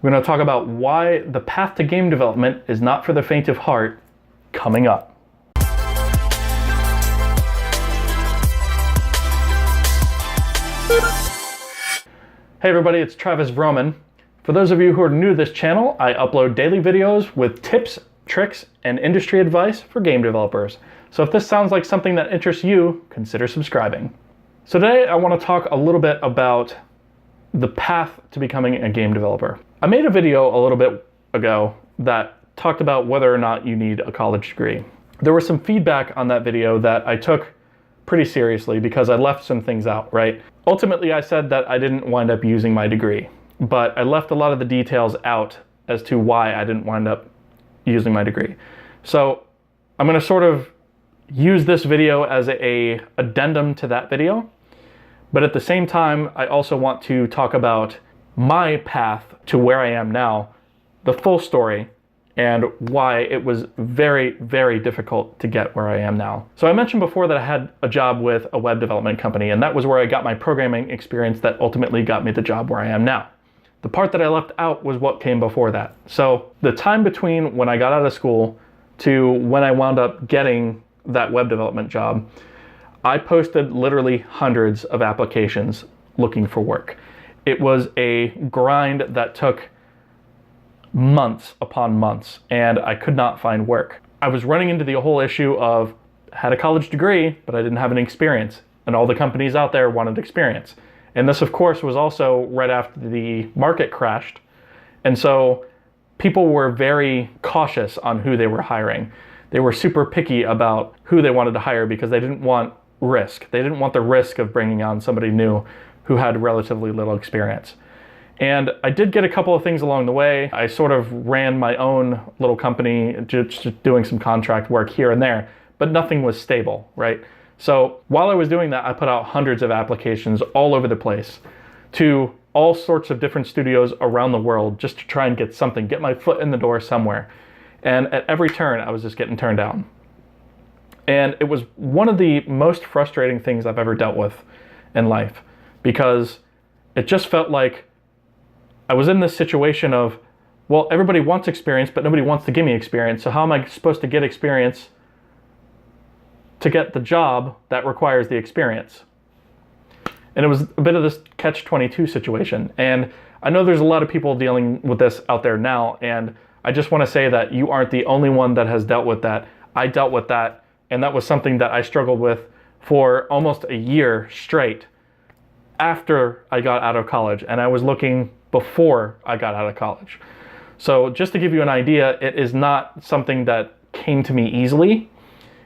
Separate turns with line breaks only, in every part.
We're going to talk about why the path to game development is not for the faint of heart, coming up. Hey everybody, it's Travis Vroman. For those of you who are new to this channel, I upload daily videos with tips, tricks, and industry advice for game developers. So if this sounds like something that interests you, consider subscribing. So today I want to talk a little bit about the path to becoming a game developer. I made a video a little bit ago that talked about whether or not you need a college degree. There was some feedback on that video that I took pretty seriously because I left some things out, right? Ultimately, I said that I didn't wind up using my degree, but I left a lot of the details out as to why I didn't wind up using my degree. So I'm going to sort of use this video as a addendum to that video. But at the same time, I also want to talk about my path to where I am now, the full story, and why it was very, very difficult to get where I am now. So I mentioned before that I had a job with a web development company, and that was where I got my programming experience that ultimately got me the job where I am now. The part that I left out was what came before that. So the time between when I got out of school to when I wound up getting that web development job, I posted literally hundreds of applications looking for work. It was a grind that took months upon months, and I could not find work. I was running into the whole issue of had a college degree, but I didn't have any experience, and all the companies out there wanted experience. And this, of course, was also right after the market crashed, and so people were very cautious on who they were hiring. They were super picky about who they wanted to hire because they didn't want risk. They didn't want the risk of bringing on somebody new who had relatively little experience. And I did get a couple of things along the way. I sort of ran my own little company, just doing some contract work here and there, but nothing was stable, right? So while I was doing that, I put out hundreds of applications all over the place to all sorts of different studios around the world just to try and get something, get my foot in the door somewhere. And at every turn, I was just getting turned down. And it was one of the most frustrating things I've ever dealt with in life, because it just felt like I was in this situation of, well, everybody wants experience, but nobody wants to give me experience. So how am I supposed to get experience to get the job that requires the experience? And it was a bit of this catch-22 situation. And I know there's a lot of people dealing with this out there now, and I just want to say that you aren't the only one that has dealt with that. I dealt with that, and that was something that I struggled with for almost a year straight after I got out of college, and I was looking before I got out of college. So just to give you an idea, it is not something that came to me easily.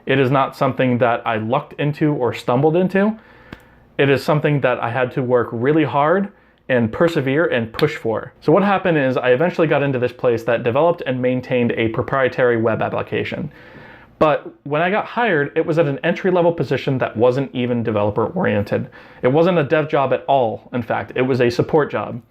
It is not something that I lucked into or stumbled into. It is something that I had to work really hard and persevere and push for. So what happened is I eventually got into this place that developed and maintained a proprietary web application. But when I got hired, it was at an entry-level position that wasn't even developer-oriented. It wasn't a dev job at all, in fact. It was a support job.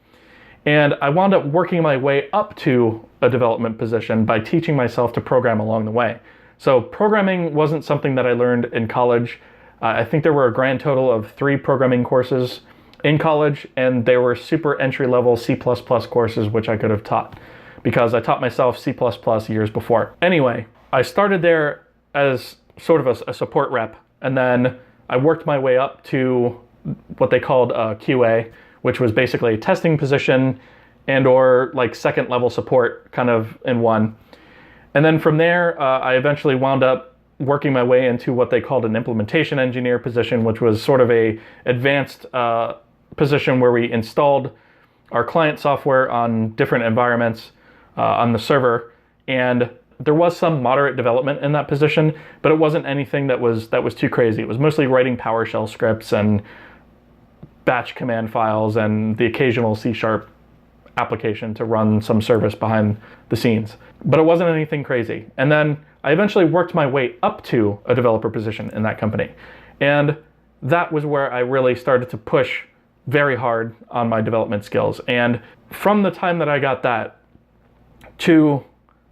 And I wound up working my way up to a development position by teaching myself to program along the way. So programming wasn't something that I learned in college. I think there were a grand total of 3 programming courses in college, and they were super entry-level C++ courses, which I could have taught because I taught myself C++ years before. Anyway, I started there as sort of a support rep, and then I worked my way up to what they called QA, which was basically a testing position and or like second level support kind of in one. And then from there, I eventually wound up working my way into what they called an implementation engineer position, which was sort of a advanced position where we installed our client software on different environments on the server. And there was some moderate development in that position, but it wasn't anything that was too crazy. It was mostly writing PowerShell scripts and batch command files and the occasional C# application to run some service behind the scenes. But it wasn't anything crazy. And then I eventually worked my way up to a developer position in that company. And that was where I really started to push very hard on my development skills. And from the time that I got that to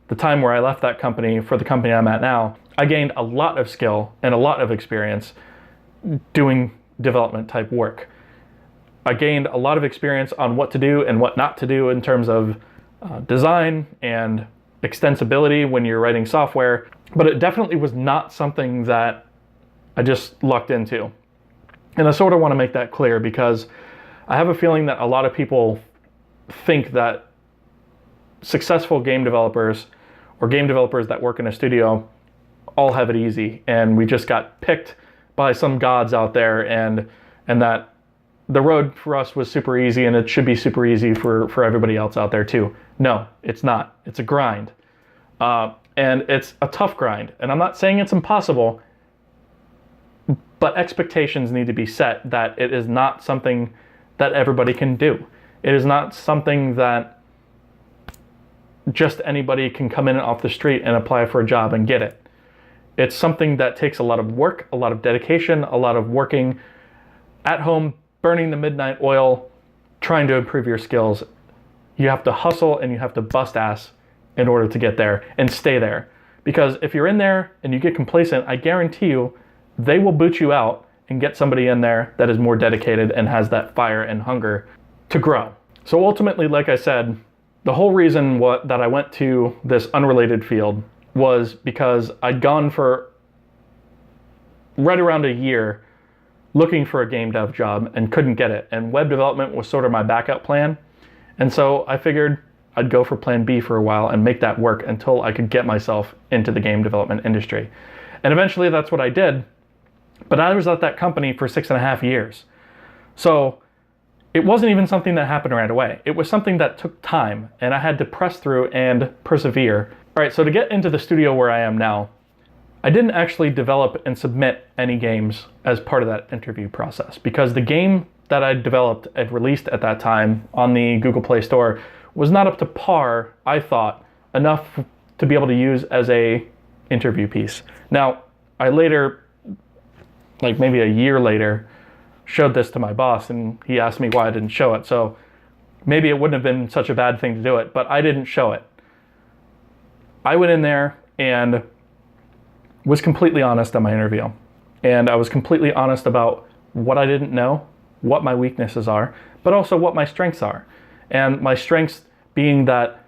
the time where I left that company for the company I'm at now, I gained a lot of skill and a lot of experience doing development type work. I gained a lot of experience on what to do and what not to do in terms of design and extensibility when you're writing software, but it definitely was not something that I just lucked into. And I sort of want to make that clear because I have a feeling that a lot of people think that successful game developers or game developers that work in a studio all have it easy, and we just got picked by some gods out there, and that the road for us was super easy and it should be super easy for everybody else out there too. No, it's not. It's a grind. And it's a tough grind. And I'm not saying it's impossible, but expectations need to be set that it is not something that everybody can do. It is not something that just anybody can come in off the street and apply for a job and get it. It's something that takes a lot of work, a lot of dedication, a lot of working at home, burning the midnight oil, trying to improve your skills. You have to hustle and you have to bust ass in order to get there and stay there. Because if you're in there and you get complacent, I guarantee you they will boot you out and get somebody in there that is more dedicated and has that fire and hunger to grow. So ultimately, like I said, the whole reason that I went to this unrelated field was because I'd gone for right around a year looking for a game dev job and couldn't get it. And web development was sort of my backup plan. And so I figured I'd go for plan B for a while and make that work until I could get myself into the game development industry. And eventually that's what I did. But I was at that company for 6.5 years. So it wasn't even something that happened right away. It was something that took time, and I had to press through and persevere. All right, so to get into the studio where I am now, I didn't actually develop and submit any games as part of that interview process, because the game that I developed and released at that time on the Google Play Store was not up to par, I thought, enough to be able to use as a interview piece. Now, I later, like maybe a year later, showed this to my boss and he asked me why I didn't show it. So maybe it wouldn't have been such a bad thing to do it, but I didn't show it. I went in there and was completely honest on my interview. And I was completely honest about what I didn't know, what my weaknesses are, but also what my strengths are. And my strengths being that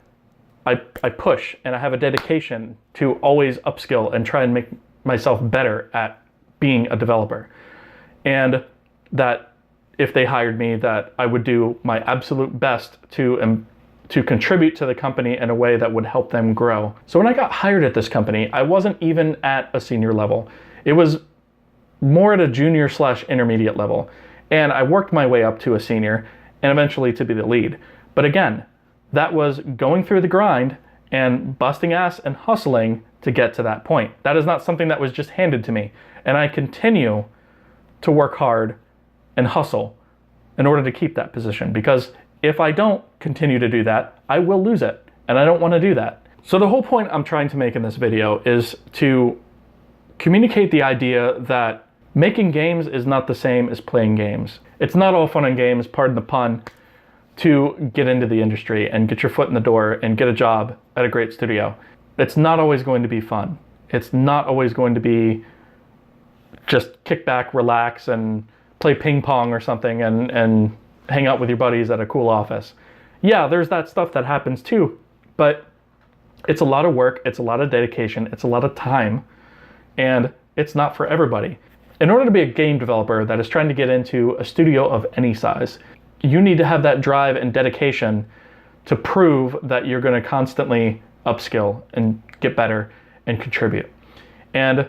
I push and I have a dedication to always upskill and try and make myself better at being a developer. And that if they hired me, that I would do my absolute best to contribute to the company in a way that would help them grow. So when I got hired at this company, I wasn't even at a senior level. It was more at a junior/intermediate level. And I worked my way up to a senior and eventually to be the lead. But again, that was going through the grind and busting ass and hustling to get to that point. That is not something that was just handed to me. And I continue to work hard and hustle in order to keep that position, because if I don't continue to do that, I will lose it, and I don't want to do that. So the whole point I'm trying to make in this video is to communicate the idea that making games is not the same as playing games. It's not all fun and games, pardon the pun, to get into the industry and get your foot in the door and get a job at a great studio. It's not always going to be fun. It's not always going to be just kick back, relax, and play ping pong or something and hang out with your buddies at a cool office. Yeah, there's that stuff that happens too, but it's a lot of work, it's a lot of dedication, it's a lot of time, and it's not for everybody. In order to be a game developer that is trying to get into a studio of any size, you need to have that drive and dedication to prove that you're going to constantly upskill and get better and contribute. And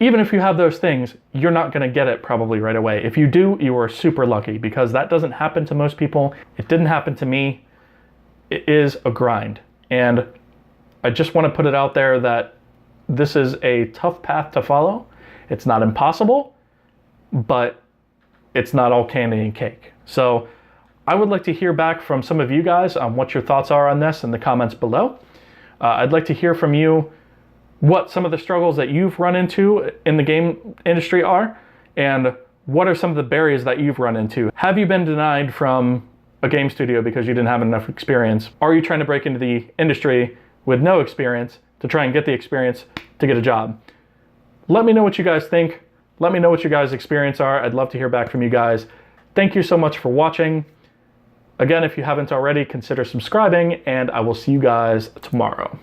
even if you have those things, you're not going to get it probably right away. If you do, you are super lucky, because that doesn't happen to most people. It didn't happen to me. It is a grind. And I just want to put it out there that this is a tough path to follow. It's not impossible, but it's not all candy and cake. So I would like to hear back from some of you guys on what your thoughts are on this in the comments below. I'd like to hear from you what some of the struggles that you've run into in the game industry are, and what are some of the barriers that you've run into. Have you been denied from a game studio because you didn't have enough experience? Are you trying to break into the industry with no experience to try and get the experience to get a job? Let me know what you guys think. Let me know what your guys' experience are. I'd love to hear back from you guys. Thank you so much for watching. Again, if you haven't already, consider subscribing, and I will see you guys tomorrow.